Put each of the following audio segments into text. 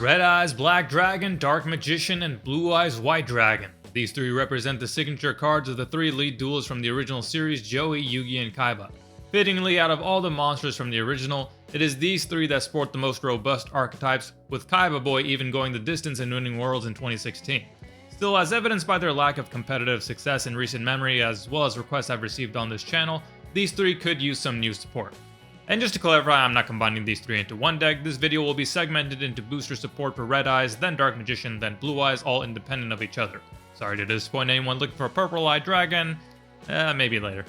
Red Eyes Black Dragon, Dark Magician, and Blue Eyes White Dragon. These three represent the signature cards of the three lead duelists from the original series, Joey, Yugi, and Kaiba. Fittingly, out of all the monsters from the original, it is these three that sport the most robust archetypes, with Kaiba Boy even going the distance in winning Worlds in 2016. Still, as evidenced by their lack of competitive success in recent memory as well as requests I've received on this channel, these three could use some new support. And just to clarify, I'm not combining these three into one deck. This video will be segmented into booster support for Red Eyes, then Dark Magician, then Blue Eyes, all independent of each other. Sorry to disappoint anyone looking for a Purple Eye Dragon, maybe later.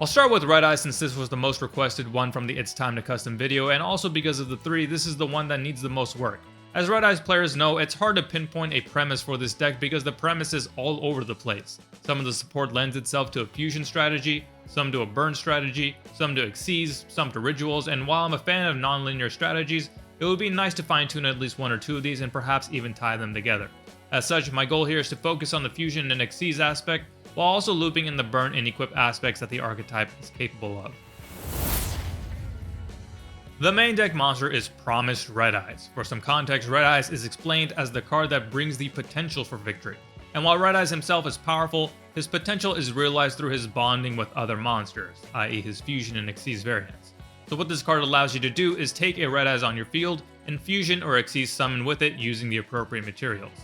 I'll start with Red Eyes since this was the most requested one from the It's Time to Custom video, and also because of the three, this is the one that needs the most work. As Red Eyes players know, it's hard to pinpoint a premise for this deck because the premise is all over the place. Some of the support lends itself to a fusion strategy, some to a burn strategy, some to Xyz, some to rituals, and while I'm a fan of non-linear strategies, it would be nice to fine-tune at least one or two of these and perhaps even tie them together. As such, my goal here is to focus on the fusion and Xyz aspect, while also looping in the burn and equip aspects that the archetype is capable of. The main deck monster is Promised Red Eyes. For some context, Red Eyes is explained as the card that brings the potential for victory. And while Red Eyes himself is powerful, his potential is realized through his bonding with other monsters, i.e. his fusion and Xyz variants. So what this card allows you to do is take a Red Eyes on your field, and fusion or Xyz summon with it using the appropriate materials.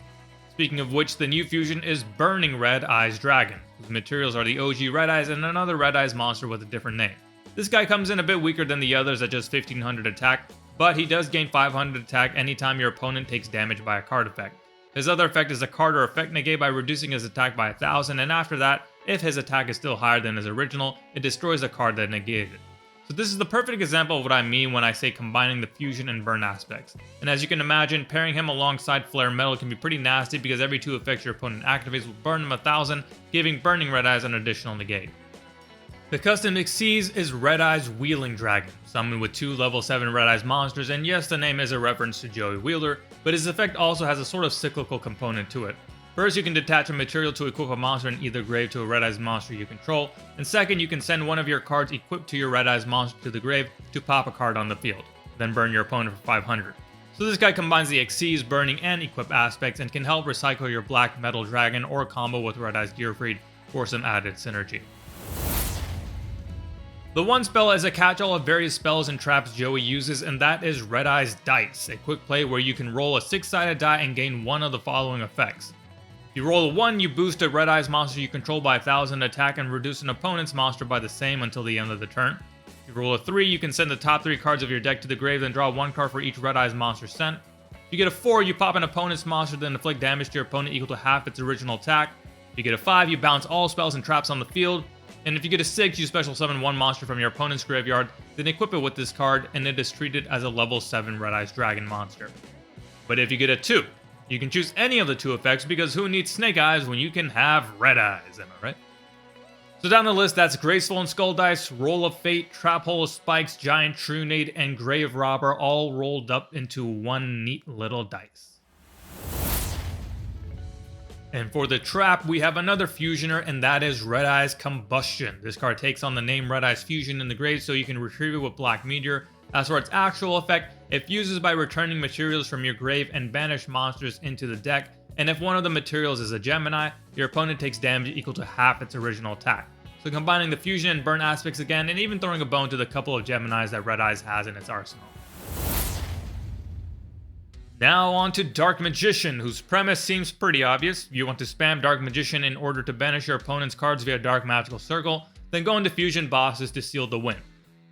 Speaking of which, the new fusion is Burning Red Eyes Dragon, whose materials are the OG Red Eyes and another Red Eyes monster with a different name. This guy comes in a bit weaker than the others at just 1500 attack, but he does gain 500 attack anytime your opponent takes damage by a card effect. His other effect is a card or effect negate by reducing his attack by 1000, and after that, if his attack is still higher than his original, it destroys a card that negated it. So this is the perfect example of what I mean when I say combining the fusion and burn aspects. And as you can imagine, pairing him alongside Flare Metal can be pretty nasty because every 2 effects your opponent activates will burn him 1000, giving Burning Red Eyes an additional negate. The custom Xyz is Red Eyes Wheeling Dragon, summoned with 2 level 7 Red Eyes monsters, and yes, the name is a reference to Joey Wheeler, but his effect also has a sort of cyclical component to it. First, you can detach a material to equip a monster in either grave to a Red Eyes monster you control, and second, you can send one of your cards equipped to your Red Eyes monster to the grave to pop a card on the field, then burn your opponent for 500. So this guy combines the Xyz, burning, and equip aspects and can help recycle your Black Metal Dragon or combo with Red Eyes Gearfried for some added synergy. The one spell is a catch-all of various spells and traps Joey uses, and that is Red Eyes Dice, a quick play where you can roll a 6-sided die and gain one of the following effects. If you roll a 1, you boost a Red Eyes monster you control by 1000 attack and reduce an opponent's monster by the same until the end of the turn. If you roll a 3, you can send the top 3 cards of your deck to the grave, then draw 1 card for each Red Eyes monster sent. If you get a 4, you pop an opponent's monster, then inflict damage to your opponent equal to half its original attack. If you get a 5, you bounce all spells and traps on the field. And if you get a 6, you special summon 1 monster from your opponent's graveyard, then equip it with this card, and it is treated as a level 7 Red Eyes Dragon monster. But if you get a 2, you can choose any of the 2 effects because who needs Snake Eyes when you can have Red Eyes, am I right? So down the list, that's Graceful and Skull Dice, Roll of Fate, Trap Hole of Spikes, Giant Trunade, and Grave Robber all rolled up into one neat little dice. And for the trap, we have another fusioner, and that is Red Eyes Combustion. This card takes on the name Red Eyes Fusion in the grave so you can retrieve it with Black Meteor. As for its actual effect, it fuses by returning materials from your grave and banish monsters into the deck, and if one of the materials is a Gemini, your opponent takes damage equal to half its original attack. So combining the fusion and burn aspects again, and even throwing a bone to the couple of Geminis that Red Eyes has in its arsenal. Now on to Dark Magician, whose premise seems pretty obvious. You want to spam Dark Magician in order to banish your opponent's cards via Dark Magical Circle, then go into fusion bosses to seal the win.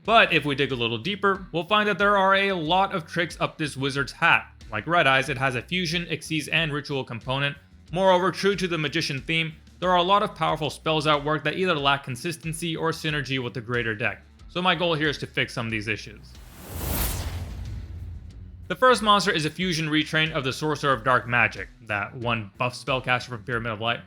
But if we dig a little deeper, we'll find that there are a lot of tricks up this wizard's hat. Like Red Eyes, it has a fusion, Xyz, and ritual component. Moreover, true to the Magician theme, there are a lot of powerful spells at work that either lack consistency or synergy with the greater deck. So my goal here is to fix some of these issues. The first monster is a fusion retrain of the Sorcerer of Dark Magic, that one buff spellcaster from Pyramid of Light.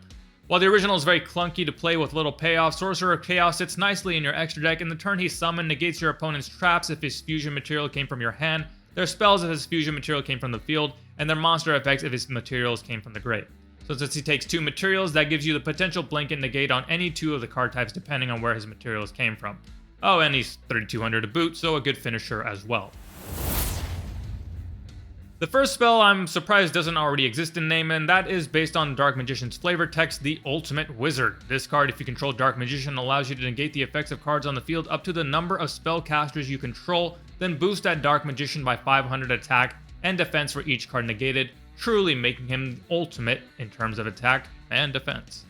While the original is very clunky to play with little payoff, Sorcerer of Chaos sits nicely in your extra deck, and the turn he's summoned negates your opponent's traps if his fusion material came from your hand, their spells if his fusion material came from the field, and their monster effects if his materials came from the grave. So since he takes 2 materials, that gives you the potential blanket negate on any 2 of the card types depending on where his materials came from. Oh, and he's 3200 to boot, so a good finisher as well. The first spell I'm surprised doesn't already exist in name, and that is based on Dark Magician's flavor text, the Ultimate Wizard. This card, if you control Dark Magician, allows you to negate the effects of cards on the field up to the number of spellcasters you control, then boost that Dark Magician by 500 attack and defense for each card negated, truly making him ultimate in terms of attack and defense.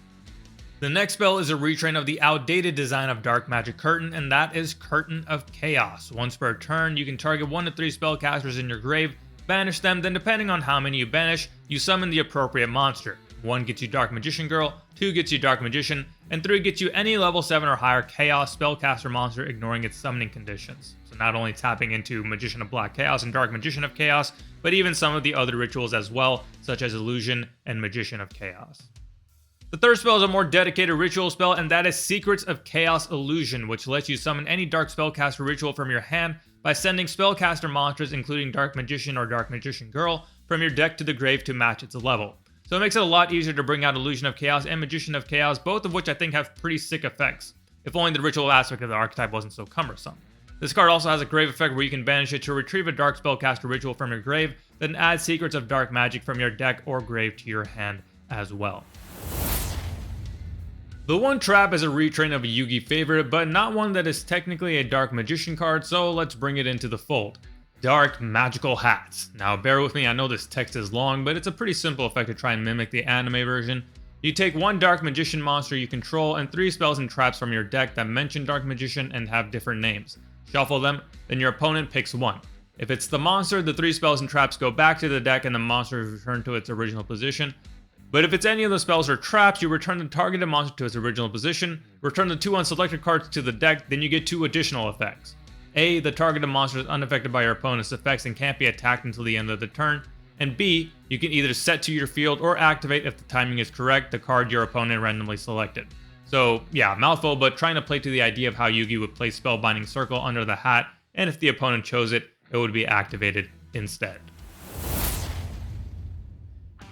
The next spell is a retrain of the outdated design of Dark Magic Curtain, and that is Curtain of Chaos. Once per turn, you can target 1 to 3 spellcasters in your grave, banish them, then depending on how many you banish, you summon the appropriate monster. 1 gets you Dark Magician Girl, 2 gets you Dark Magician, and 3 gets you any level 7 or higher Chaos spellcaster monster ignoring its summoning conditions. So not only tapping into Magician of Black Chaos and Dark Magician of Chaos, but even some of the other rituals as well, such as Illusion and Magician of Chaos. The third spell is a more dedicated ritual spell, and that is Secrets of Chaos Illusion, which lets you summon any Dark Spellcaster ritual from your hand by sending spellcaster monsters, including Dark Magician or Dark Magician Girl, from your deck to the grave to match its level. So it makes it a lot easier to bring out Illusion of Chaos and Magician of Chaos, both of which I think have pretty sick effects, if only the ritual aspect of the archetype wasn't so cumbersome. This card also has a grave effect where you can banish it to retrieve a Dark Spellcaster ritual from your grave, then add Secrets of Dark Magic from your deck or grave to your hand as well. The One Trap is a retrain of a Yugi favorite, but not one that is technically a Dark Magician card, so let's bring it into the fold. Dark Magical Hats. Now bear with me, I know this text is long, but it's a pretty simple effect to try and mimic the anime version. You take 1 Dark Magician monster you control and 3 spells and traps from your deck that mention Dark Magician and have different names. Shuffle them, then your opponent picks 1. If it's the monster, the 3 spells and traps go back to the deck and the monster is returned to its original position. But if it's any of the spells or traps, you return the targeted monster to its original position, return the 2 unselected cards to the deck, then you get 2 additional effects. A, the targeted monster is unaffected by your opponent's effects and can't be attacked until the end of the turn, and B, you can either set to your field or activate, if the timing is correct, the card your opponent randomly selected. So yeah, mouthful, but trying to play to the idea of how Yugi would play Spellbinding Circle under the hat, and if the opponent chose it, it would be activated instead.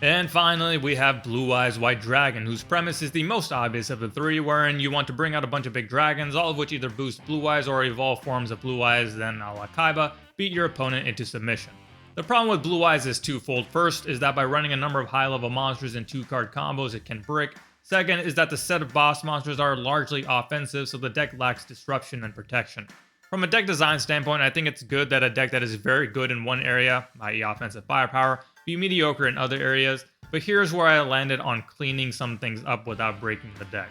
And finally, we have Blue Eyes White Dragon, whose premise is the most obvious of the 3, wherein you want to bring out a bunch of big dragons, all of which either boost Blue Eyes or evolve forms of Blue Eyes, then a la Kaiba, beat your opponent into submission. The problem with Blue Eyes is twofold. First is that by running a number of high-level monsters in 2-card combos, it can brick. Second is that the set of boss monsters are largely offensive, so the deck lacks disruption and protection. From a deck design standpoint, I think it's good that a deck that is very good in one area, i.e. offensive firepower, be mediocre in other areas, but here's where I landed on cleaning some things up without breaking the deck.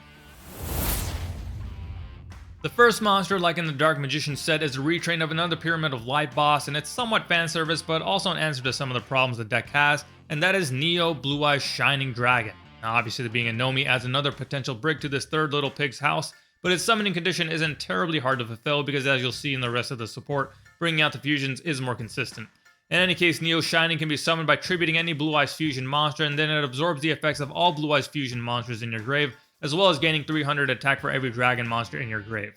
The first monster, like in the Dark Magician set, is a retrain of another Pyramid of Light boss, and it's somewhat fan service, but also an answer to some of the problems the deck has, and that is Neo Blue Eyes Shining Dragon. Now obviously being a Nomi adds another potential brick to this third little pig's house, but its summoning condition isn't terribly hard to fulfill because, as you'll see in the rest of the support, bringing out the fusions is more consistent. In any case, Neo Shining can be summoned by tributing any Blue Eyes Fusion monster, and then it absorbs the effects of all Blue Eyes Fusion monsters in your grave, as well as gaining 300 attack for every dragon monster in your grave.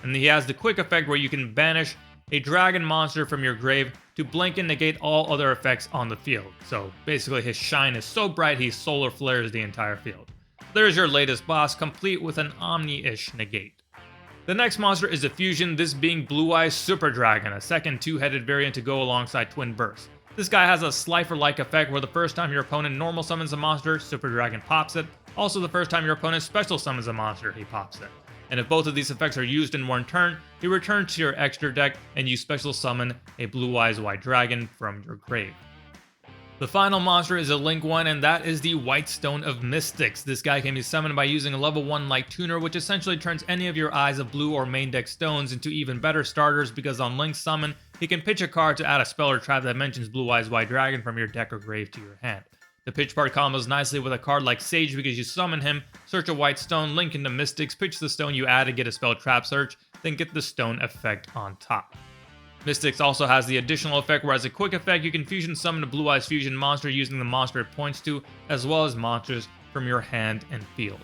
And he has the quick effect where you can banish a dragon monster from your grave to blink and negate all other effects on the field. So basically his shine is so bright he solar flares the entire field. There's your latest boss, complete with an Omni-ish negate. The next monster is a fusion, this being Blue Eyes Super Dragon, a second 2-headed variant to go alongside Twin Burst. This guy has a Slifer-like effect where the first time your opponent normal summons a monster, Super Dragon pops it. Also the first time your opponent special summons a monster, he pops it. And if both of these effects are used in one turn, you return to your extra deck and you special summon a Blue Eyes White Dragon from your grave. The final monster is a Link one, and that is the White Stone of Mystics. This guy can be summoned by using a level 1 Light Tuner, which essentially turns any of your Eyes of Blue or main deck stones into even better starters, because on Link's summon, he can pitch a card to add a spell or trap that mentions Blue Eyes White Dragon from your deck or grave to your hand. The pitch part combos nicely with a card like Sage because you summon him, search a white stone, link into Mystics, pitch the stone you add to get a spell trap search, then get the stone effect on top. Mystics also has the additional effect where as a quick effect you can fusion summon a Blue Eyes Fusion monster using the monster it points to, as well as monsters from your hand and field.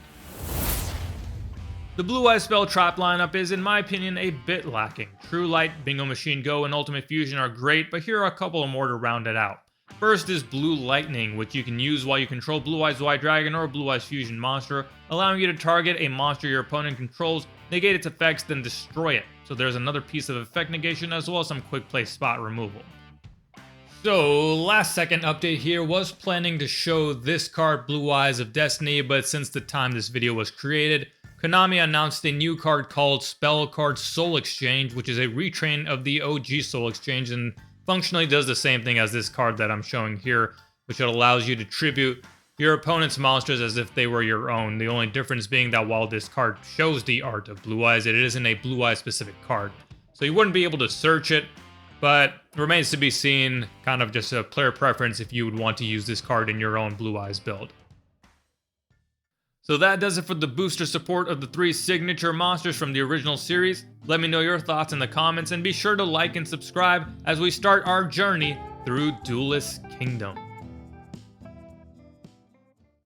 The Blue Eyes spell trap lineup is, in my opinion, a bit lacking. True Light, Bingo Machine Go, and Ultimate Fusion are great, but here are a couple more to round it out. First is Blue Lightning, which you can use while you control Blue Eyes White Dragon or Blue Eyes Fusion monster, allowing you to target a monster your opponent controls, negate its effects, then destroy it. So there's another piece of effect negation as well as some quick play spot removal. So, last second update here, was planning to show this card, Blue Eyes of Destiny, but since the time this video was created, Konami announced a new card called Spell Card Soul Exchange, which is a retrain of the OG Soul Exchange and functionally does the same thing as this card that I'm showing here, which allows you to tribute your opponent's monsters as if they were your own. The only difference being that while this card shows the art of Blue Eyes, it isn't a Blue Eyes specific card. So you wouldn't be able to search it, but remains to be seen, kind of just a player preference if you would want to use this card in your own Blue Eyes build. So that does it for the booster support of the 3 signature monsters from the original series. Let me know your thoughts in the comments and be sure to like and subscribe as we start our journey through Duelist Kingdom.